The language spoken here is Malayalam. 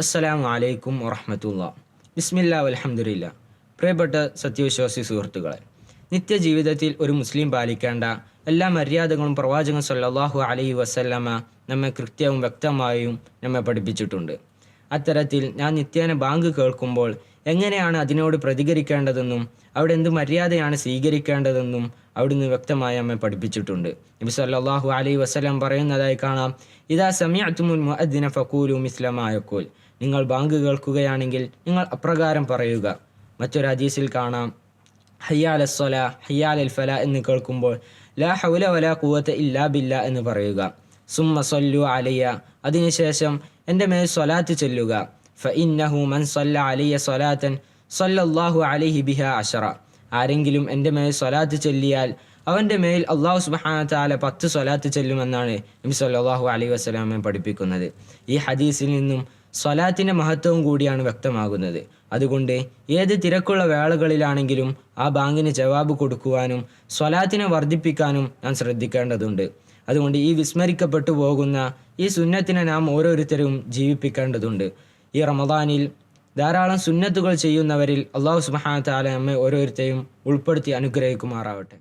അസ്സലാമു അലൈക്കും വറഹ്മത്തുള്ളാഹി. ബിസ്മില്ലാ വൽഹംദുലില്ലാ. പ്രിയപ്പെട്ട സത്യവിശ്വാസി സുഹൃത്തുക്കളെ, നിത്യജീവിതത്തിൽ ഒരു മുസ്ലിം പാലിക്കേണ്ട എല്ലാ മര്യാദകളും പ്രവാചകൻ സല്ലല്ലാഹു അലൈഹി വസല്ലമ നമ്മെ കൃത്യവും വ്യക്തമായും നമ്മെ പഠിപ്പിച്ചിട്ടുണ്ട്. അത്തരത്തിൽ ഞാൻ നിത്യേന ബാങ്ക് കേൾക്കുമ്പോൾ എങ്ങനെയാണ് അതിനോട് പ്രതികരിക്കേണ്ടതെന്നും അവിടെ എന്ത് മര്യാദയാണ് സ്വീകരിക്കേണ്ടതെന്നും അവിടുന്ന് വ്യക്തമായി നമ്മെ പഠിപ്പിച്ചിട്ടുണ്ട്. നബി സല്ലല്ലാഹു അലൈഹി വസല്ലം പറയുന്നതായി കാണാം, ഇദാ സമിഅ്തുമുൽ മുഅദ്ദിന ഫഖൂലു മിസ്ല മാ യഖൂൽ. നിങ്ങൾ ബാങ്ക് കേൾക്കുകയാണെങ്കിൽ നിങ്ങൾ അപ്രകാരം പറയുക. മറ്റൊരു ഹദീസിൽ കാണാം, ഹയ്യാലൽ സ്വലാ ഹയ്യാലൽ ഫലാ എന്ന് കേൾക്കുമ്പോൾ ലാ ഹൗല വലാ ഖുവത ഇല്ലാ ബില്ലാ എന്ന് പറയുക. സുമ്മ സല്ലു അലയ്യ, അതിനുശേഷം എൻ്റെ മേൽ സ്വലാത്ത് ചൊല്ലുക. ഫഇന്നഹു മൻ സല്ല അലയ്യ സ്വലാത്തൻ സല്ലല്ലാഹു അലൈഹി ബിഹാ അശറ. ആരെങ്കിലും എൻ്റെ മേൽ സ്വലാത്ത് ചൊല്ലിയാൽ അവൻ്റെ മേൽ അള്ളാഹു സുബ്ഹാനഹു വ തആല 10 സ്വലാത്ത് ചൊല്ലുമെന്നാണ് നബി സല്ലല്ലാഹു അലൈഹി വസല്ലം പഠിപ്പിക്കുന്നത്. ഈ ഹദീസിൽ നിന്നും സ്വലാത്തിൻ്റെ മഹത്വവും കൂടിയാണ് വ്യക്തമാകുന്നത്. അതുകൊണ്ട് ഏത് തിരക്കുള്ള വേളകളിലാണെങ്കിലും ആ ബാങ്കിന് ജവാബ് കൊടുക്കുവാനും സ്വലാത്തിനെ വർദ്ധിപ്പിക്കാനും നാം ശ്രദ്ധിക്കേണ്ടതുണ്ട്. അതുകൊണ്ട് ഈ വിസ്മരിക്കപ്പെട്ടു പോകുന്ന ഈ സുന്നത്തിനെ നാം ഓരോരുത്തരും ജീവിപ്പിക്കേണ്ടതുണ്ട്. ഈ റമദാനിൽ ധാരാളം സുന്നത്തുകൾ ചെയ്യുന്നവരിൽ അള്ളാഹു സുബ്ഹാനഹു വ തആല നമ്മെ ഓരോരുത്തരെയും ഉൾപ്പെടുത്തി അനുഗ്രഹിക്കുമാറാവട്ടെ.